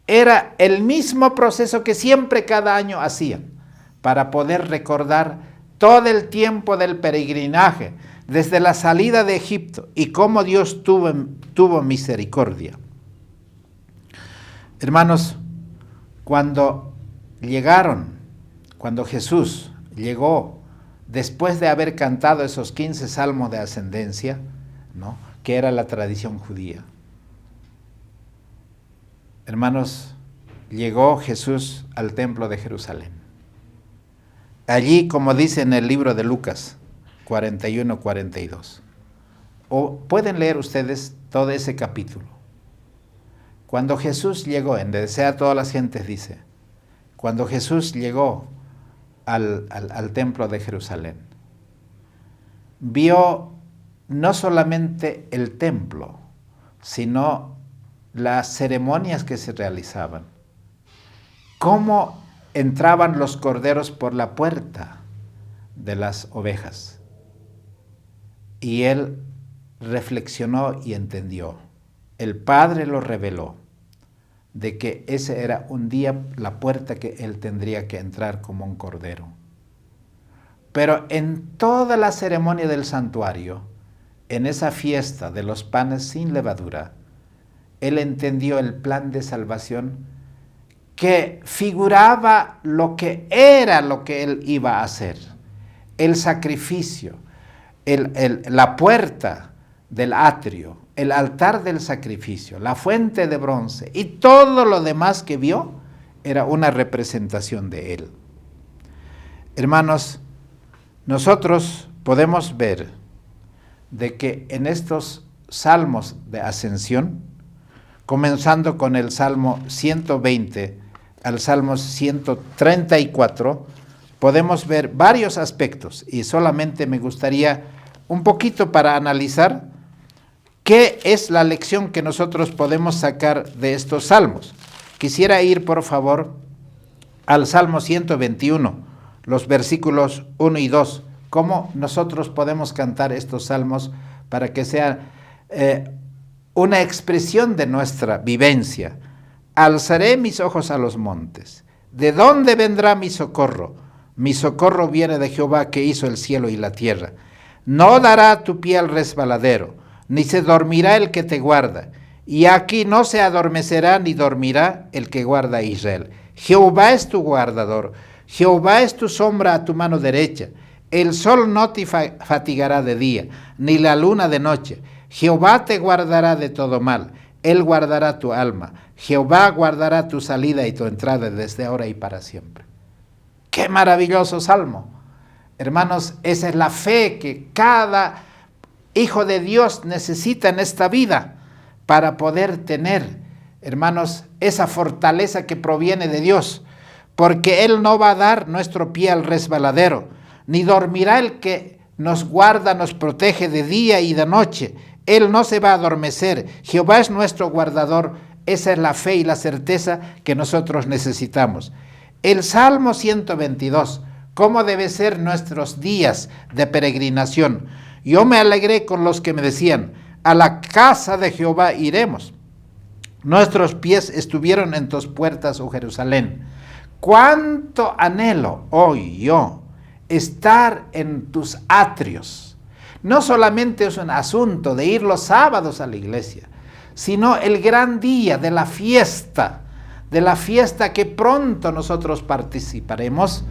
S1: Era el mismo proceso que siempre cada año hacían, para poder recordar todo el tiempo del peregrinaje, desde la salida de Egipto y cómo Dios tuvo misericordia. Hermanos, cuando Jesús llegó, después de haber cantado esos 15 salmos de ascendencia, ¿no?, que era la tradición judía. Hermanos, llegó Jesús al templo de Jerusalén. Allí, como dice en el libro de Lucas 41-42, o pueden leer ustedes todo ese capítulo. Cuando Jesús llegó, en Desea todas las gentes dice, cuando Jesús llegó al templo de Jerusalén, vio no solamente el templo, sino las ceremonias que se realizaban, cómo entraban los corderos por la puerta de las ovejas. Y él reflexionó y entendió. El Padre lo reveló, de que ese era un día la puerta que él tendría que entrar como un cordero. Pero en toda la ceremonia del santuario, en esa fiesta de los panes sin levadura, él entendió el plan de salvación que figuraba lo que él iba a hacer. El sacrificio, la puerta del atrio, el altar del sacrificio, la fuente de bronce y todo lo demás que vio era una representación de él. Hermanos, nosotros podemos ver de que en estos salmos de ascensión, comenzando con el Salmo 120 al Salmo 134, podemos ver varios aspectos y solamente me gustaría un poquito para analizar qué es la lección que nosotros podemos sacar de estos salmos. Quisiera ir, por favor, al Salmo 121, los versículos 1 y 2, cómo nosotros podemos cantar estos salmos para que sea una expresión de nuestra vivencia. Alzaré mis ojos a los montes. ¿De dónde vendrá mi socorro? Mi socorro viene de Jehová, que hizo el cielo y la tierra. No dará tu pie al resbaladero, ni se dormirá el que te guarda. Y aquí no se adormecerá ni dormirá el que guarda a Israel. Jehová es tu guardador. Jehová es tu sombra a tu mano derecha. El sol no te fatigará de día, ni la luna de noche. Jehová te guardará de todo mal. Él guardará tu alma. Jehová guardará tu salida y tu entrada desde ahora y para siempre. ¡Qué maravilloso salmo! Hermanos, esa es la fe que cada hijo de Dios necesita en esta vida para poder tener, hermanos, esa fortaleza que proviene de Dios, porque Él no va a dar nuestro pie al resbaladero, ni dormirá el que nos guarda, nos protege de día y de noche. Él no se va a adormecer. Jehová es nuestro guardador. Esa es la fe y la certeza que nosotros necesitamos. El Salmo 122, ¿cómo debe ser nuestros días de peregrinación? Yo me alegré con los que me decían, a la casa de Jehová iremos. Nuestros pies estuvieron en tus puertas, oh Jerusalén. Cuánto anhelo hoy yo estar en tus atrios. No solamente es un asunto de ir los sábados a la iglesia, sino el gran día de la fiesta que pronto nosotros participaremos.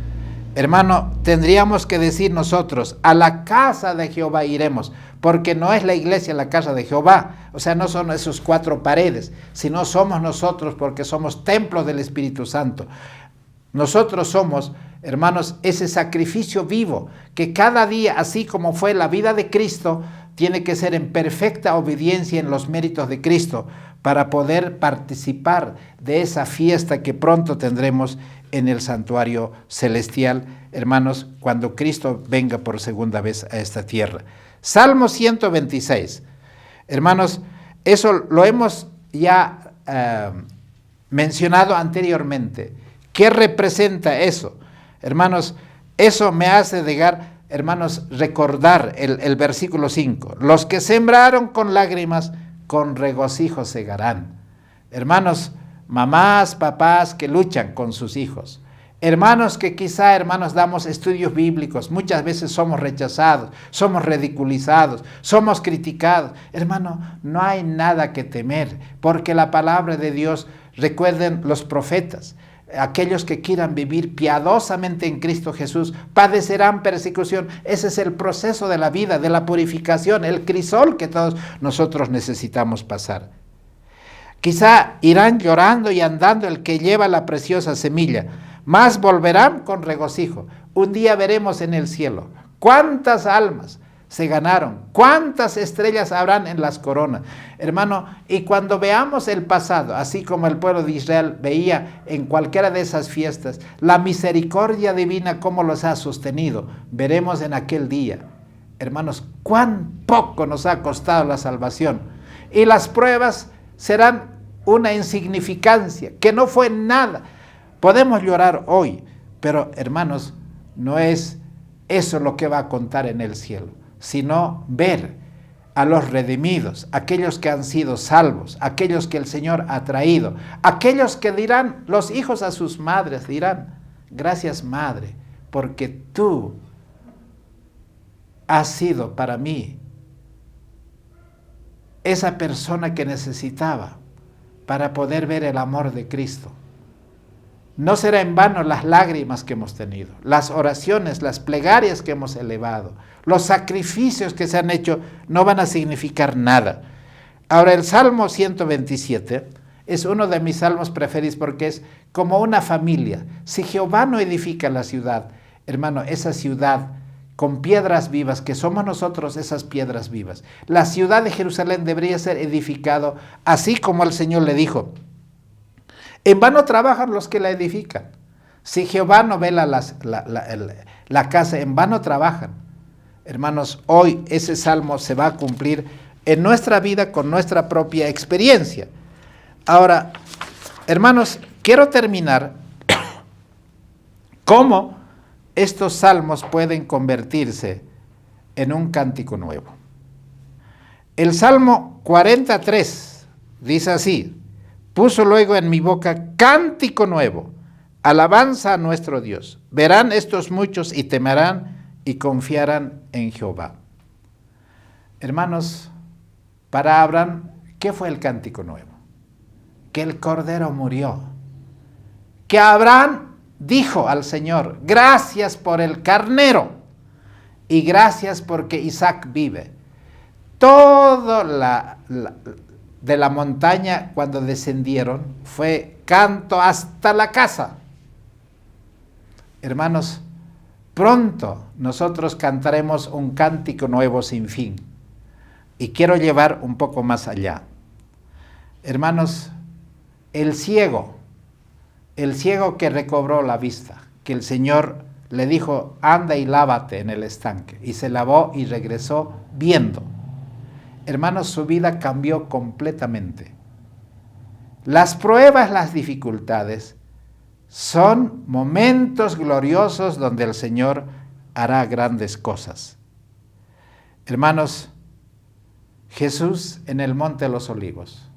S1: Hermano, tendríamos que decir nosotros, a la casa de Jehová iremos, porque no es la iglesia la casa de Jehová, o sea, no son esos 4 paredes, sino somos nosotros, porque somos templos del Espíritu Santo. Nosotros somos, hermanos, ese sacrificio vivo, que cada día, así como fue la vida de Cristo, tiene que ser en perfecta obediencia en los méritos de Cristo, para poder participar de esa fiesta que pronto tendremos en el santuario celestial, hermanos, cuando Cristo venga por segunda vez a esta tierra. Salmo 126. Hermanos, eso lo hemos ya mencionado anteriormente. ¿Qué representa eso? Hermanos, eso me hace llegar, hermanos, recordar el versículo 5. Los que sembraron con lágrimas, con regocijo segarán. Hermanos, mamás, papás que luchan con sus hijos. Hermanos que quizá, hermanos, damos estudios bíblicos, muchas veces somos rechazados, somos ridiculizados, somos criticados. Hermano, no hay nada que temer, porque la palabra de Dios, recuerden los profetas, aquellos que quieran vivir piadosamente en Cristo Jesús, padecerán persecución. Ese es el proceso de la vida, de la purificación, el crisol que todos nosotros necesitamos pasar. Quizá irán llorando y andando el que lleva la preciosa semilla, mas volverán con regocijo. Un día veremos en el cielo cuántas almas se ganaron, cuántas estrellas habrán en las coronas. Hermano, y cuando veamos el pasado, así como el pueblo de Israel veía en cualquiera de esas fiestas, la misericordia divina cómo los ha sostenido, veremos en aquel día, hermanos, cuán poco nos ha costado la salvación. Y las pruebas serán una insignificancia, que no fue nada. Podemos llorar hoy, pero hermanos, no es eso lo que va a contar en el cielo, sino ver a los redimidos, aquellos que han sido salvos, aquellos que el Señor ha traído, aquellos que dirán, los hijos a sus madres dirán, gracias madre, porque tú has sido para mí esa persona que necesitaba para poder ver el amor de Cristo. No será en vano las lágrimas que hemos tenido, las oraciones, las plegarias que hemos elevado, los sacrificios que se han hecho no van a significar nada. Ahora, el Salmo 127 es uno de mis salmos preferidos porque es como una familia. Si Jehová no edifica la ciudad, hermano, esa ciudad con piedras vivas, que somos nosotros esas piedras vivas. La ciudad de Jerusalén debería ser edificado así como el Señor le dijo. En vano trabajan los que la edifican. Si Jehová no vela la casa, en vano trabajan. Hermanos, hoy ese salmo se va a cumplir en nuestra vida con nuestra propia experiencia. Ahora, hermanos, quiero terminar cómo estos salmos pueden convertirse en un cántico nuevo. El Salmo 43 dice así: puso luego en mi boca cántico nuevo, alabanza a nuestro Dios. Verán estos muchos y temerán y confiarán en Jehová. Hermanos, para Abraham, ¿qué fue el cántico nuevo? Que el Cordero murió. Que Abraham dijo al Señor, gracias por el carnero y gracias porque Isaac vive. Todo de la montaña cuando descendieron fue canto hasta la casa. Hermanos, pronto nosotros cantaremos un cántico nuevo sin fin. Y quiero llevar un poco más allá. Hermanos, el ciego que recobró la vista, que el Señor le dijo, anda y lávate en el estanque, y se lavó y regresó viendo. Hermanos, su vida cambió completamente. Las pruebas, las dificultades, son momentos gloriosos donde el Señor hará grandes cosas. Hermanos, Jesús en el Monte de los Olivos.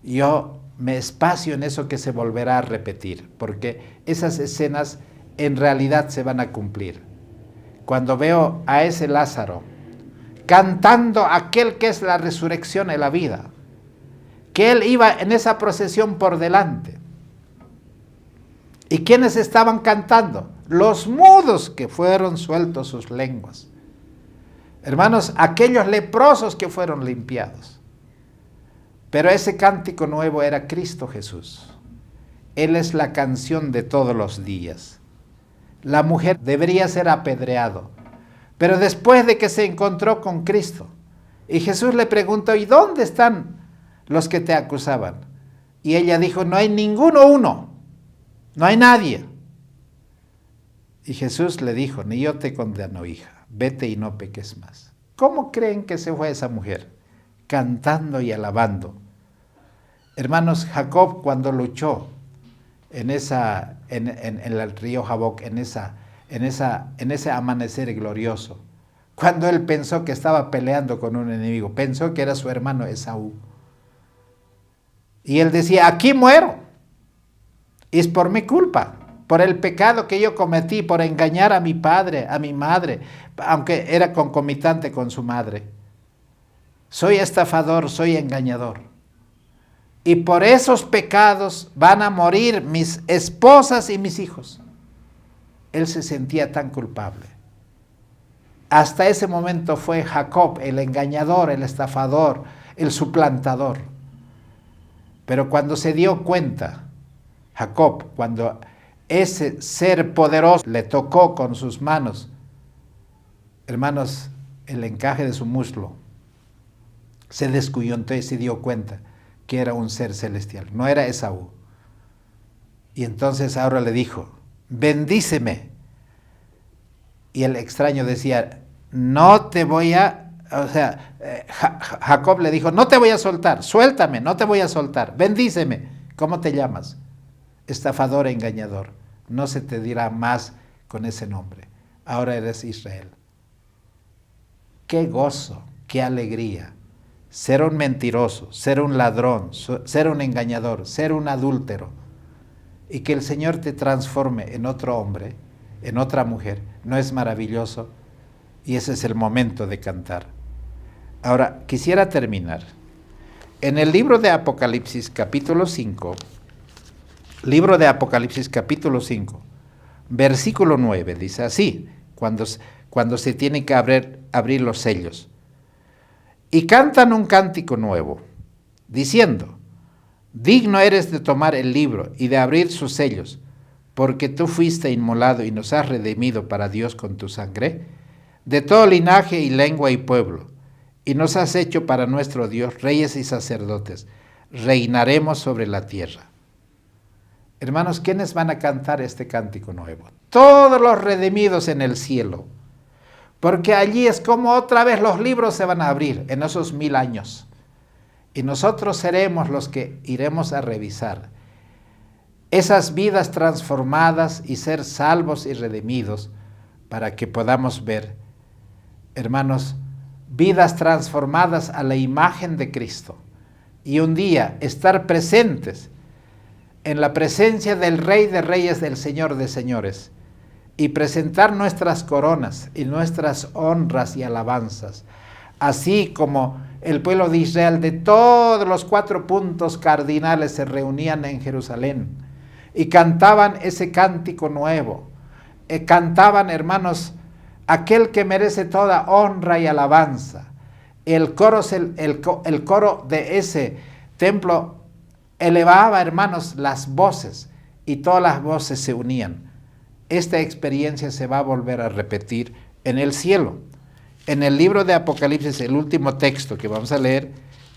S1: Yo me espacio en eso que se volverá a repetir, porque esas escenas en realidad se van a cumplir. Cuando veo a ese Lázaro cantando aquel que es la resurrección y la vida, que él iba en esa procesión por delante. ¿Y quiénes estaban cantando? Los mudos que fueron sueltos sus lenguas. Hermanos, aquellos leprosos que fueron limpiados. Pero ese cántico nuevo era Cristo Jesús. Él es la canción de todos los días. La mujer debería ser apedreado, pero después de que se encontró con Cristo, y Jesús le preguntó, ¿y dónde están los que te acusaban? Y ella dijo, no hay uno, no hay nadie. Y Jesús le dijo, ni yo te condeno, hija, vete y no peques más. ¿Cómo creen que se fue esa mujer? Cantando y alabando. Hermanos, Jacob cuando luchó en el río Jaboc, en ese amanecer glorioso, cuando él pensó que estaba peleando con un enemigo, pensó que era su hermano Esaú. Y él decía, aquí muero, y es por mi culpa. por el pecado que yo cometí, por engañar a mi padre, a mi madre, aunque era concomitante con su madre. Soy estafador, soy engañador. Y por esos pecados van a morir mis esposas y mis hijos. Él se sentía tan culpable. Hasta ese momento fue Jacob el engañador, el estafador, el suplantador. Pero cuando se dio cuenta, Jacob, cuando ese ser poderoso le tocó con sus manos, hermanos, el encaje de su muslo, se descuyuntó y se dio cuenta que era un ser celestial, no era Esaú. Y entonces ahora le dijo, bendíceme. Y el extraño decía, no te voy a, Jacob le dijo, no te voy a soltar, suéltame, no te voy a soltar, bendíceme. ¿Cómo te llamas? Estafador e engañador. No se te dirá más con ese nombre. Ahora eres Israel. Qué gozo, qué alegría. Ser un mentiroso, ser un ladrón, ser un engañador, ser un adúltero. Y que el Señor te transforme en otro hombre, en otra mujer. ¿No es maravilloso? Y ese es el momento de cantar. Ahora, quisiera terminar. En el libro de Apocalipsis, capítulo 5, versículo 9, dice así, cuando se tienen que abrir los sellos. Y cantan un cántico nuevo, diciendo, digno eres de tomar el libro y de abrir sus sellos, porque tú fuiste inmolado y nos has redimido para Dios con tu sangre, de todo linaje y lengua y pueblo, y nos has hecho para nuestro Dios reyes y sacerdotes, reinaremos sobre la tierra. Hermanos, ¿quiénes van a cantar este cántico nuevo? Todos los redimidos en el cielo, porque allí es como otra vez los libros se van a abrir en esos 1000 años, y nosotros seremos los que iremos a revisar esas vidas transformadas y ser salvos y redimidos para que podamos ver, hermanos, vidas transformadas a la imagen de Cristo y un día estar presentes en la presencia del Rey de Reyes, del Señor de Señores, y presentar nuestras coronas y nuestras honras y alabanzas, así como el pueblo de Israel de todos los 4 puntos cardinales se reunían en Jerusalén y cantaban ese cántico nuevo. Cantaban, hermanos, aquel que merece toda honra y alabanza. El coro de ese templo elevaba, hermanos, las voces y todas las voces se unían. Esta experiencia se va a volver a repetir en el cielo. En el libro de Apocalipsis, el último texto que vamos a leer,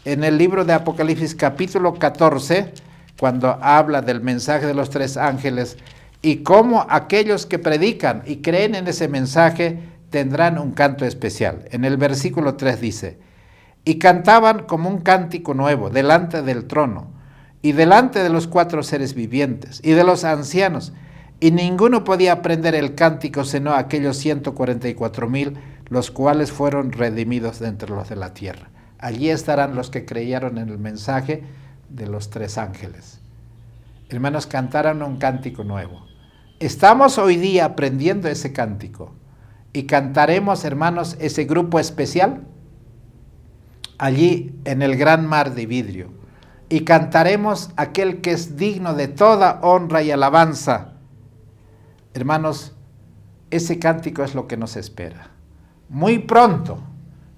S1: en el libro de Apocalipsis capítulo 14, cuando habla del mensaje de los 3 ángeles y cómo aquellos que predican y creen en ese mensaje tendrán un canto especial. En el versículo 3 dice, y cantaban como un cántico nuevo delante del trono y delante de los 4 seres vivientes y de los ancianos, y ninguno podía aprender el cántico sino aquellos 144,000, los cuales fueron redimidos de entre los de la tierra. Allí estarán los que creyeron en el mensaje de los 3 ángeles. Hermanos, cantaron un cántico nuevo. Estamos hoy día aprendiendo ese cántico y cantaremos, hermanos, ese grupo especial allí en el gran mar de vidrio, y cantaremos aquel que es digno de toda honra y alabanza. Hermanos, ese cántico es lo que nos espera. Muy pronto,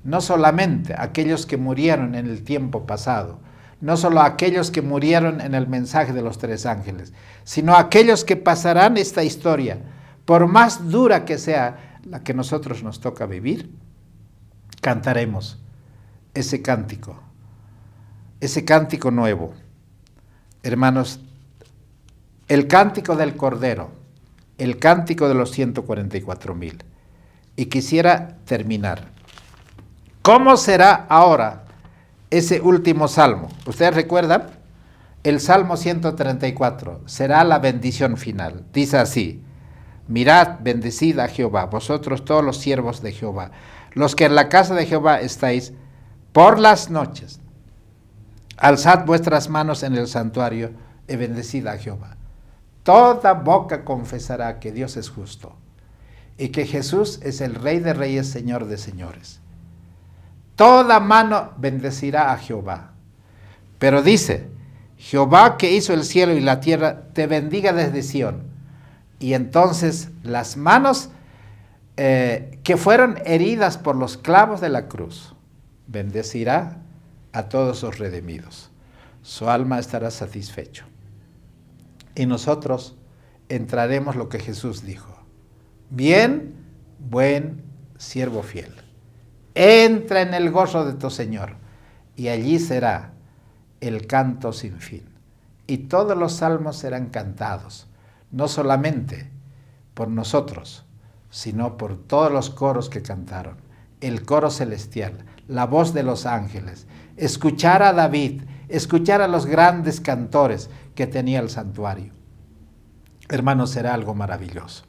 S1: no solamente aquellos que murieron en el tiempo pasado, no solo aquellos que murieron en el mensaje de los 3 ángeles, sino aquellos que pasarán esta historia, por más dura que sea la que nosotros nos toca vivir, cantaremos ese cántico nuevo. Hermanos, el cántico del Cordero, el cántico de los 144,000. Y quisiera terminar. ¿Cómo será ahora ese último salmo? ¿Ustedes recuerdan? El Salmo 134 será la bendición final. Dice así, mirad, bendecid a Jehová, vosotros todos los siervos de Jehová, los que en la casa de Jehová estáis por las noches. Alzad vuestras manos en el santuario y bendecid a Jehová. toda boca confesará que Dios es justo y que Jesús es el Rey de Reyes, Señor de Señores. Toda mano bendecirá a Jehová. Pero dice, Jehová que hizo el cielo y la tierra, te bendiga desde Sión. Y entonces las manos que fueron heridas por los clavos de la cruz, bendecirá a todos sus redimidos. Su alma estará satisfecho. Y nosotros entraremos lo que Jesús dijo. Bien, buen siervo fiel. Entra en el gozo de tu Señor. Y allí será el canto sin fin. Y todos los salmos serán cantados, no solamente por nosotros, sino por todos los coros que cantaron. El coro celestial, la voz de los ángeles, escuchar a David, escuchar a los grandes cantores que tenía el santuario. Hermanos, será algo maravilloso.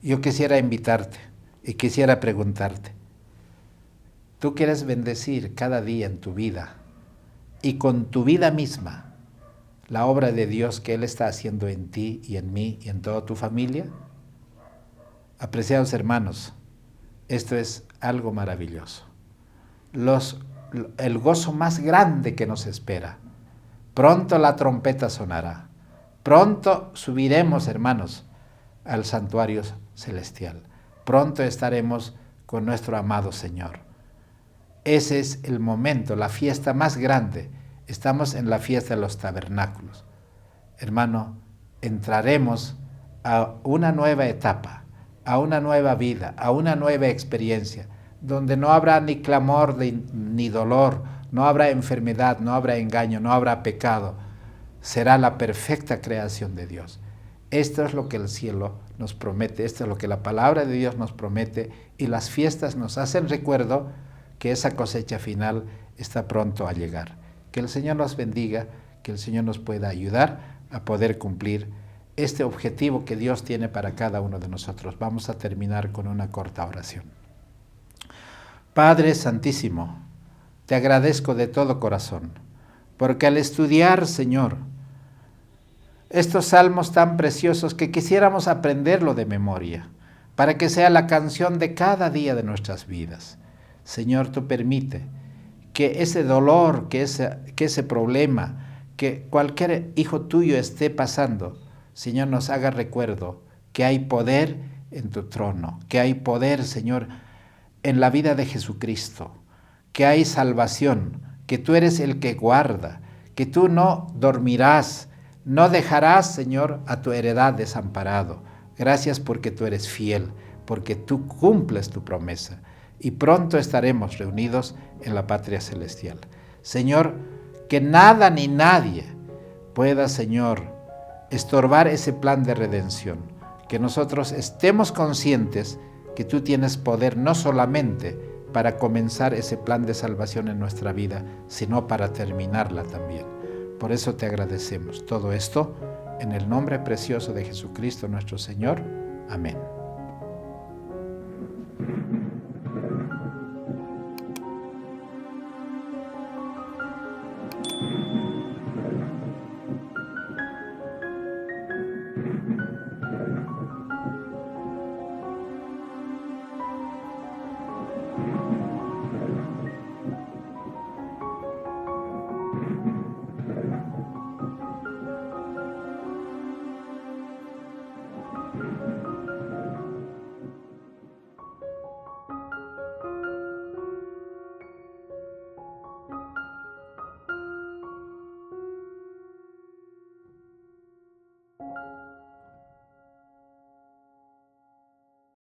S1: Yo quisiera invitarte y quisiera preguntarte, ¿tú quieres bendecir cada día en tu vida y con tu vida misma la obra de Dios que Él está haciendo en ti y en mí y en toda tu familia? Apreciados hermanos, esto es algo maravilloso. El gozo más grande que nos espera. Pronto la trompeta sonará. Pronto subiremos, hermanos, al santuario celestial. Pronto estaremos con nuestro amado Señor. Ese es el momento, la fiesta más grande. Estamos en la fiesta de los tabernáculos. Hermano, entraremos a una nueva etapa, a una nueva vida, a una nueva experiencia, donde no habrá ni clamor ni dolor, no habrá enfermedad, no habrá engaño, no habrá pecado. Será la perfecta creación de Dios. Esto es lo que el cielo nos promete, esto es lo que la palabra de Dios nos promete, y las fiestas nos hacen recuerdo que esa cosecha final está pronto a llegar. Que el Señor nos bendiga, que el Señor nos pueda ayudar a poder cumplir este objetivo que Dios tiene para cada uno de nosotros. Vamos a terminar con una corta oración. Padre Santísimo, te agradezco de todo corazón, porque al estudiar, Señor, estos salmos tan preciosos que quisiéramos aprenderlo de memoria, para que sea la canción de cada día de nuestras vidas. Señor, tú permite que ese dolor, que ese problema, que cualquier hijo tuyo esté pasando, Señor, nos haga recuerdo que hay poder en tu trono, que hay poder, Señor, en la vida de Jesucristo, que hay salvación, que tú eres el que guarda, que tú no dormirás, no dejarás, Señor, a tu heredad desamparado. Gracias porque tú eres fiel, porque tú cumples tu promesa. Y pronto estaremos reunidos en la patria celestial. Señor, que nada ni nadie pueda, Señor, estorbar ese plan de redención. Que nosotros estemos conscientes que tú tienes poder no solamente para comenzar ese plan de salvación en nuestra vida, sino para terminarla también. Por eso te agradecemos todo esto en el nombre precioso de Jesucristo nuestro Señor. Amén.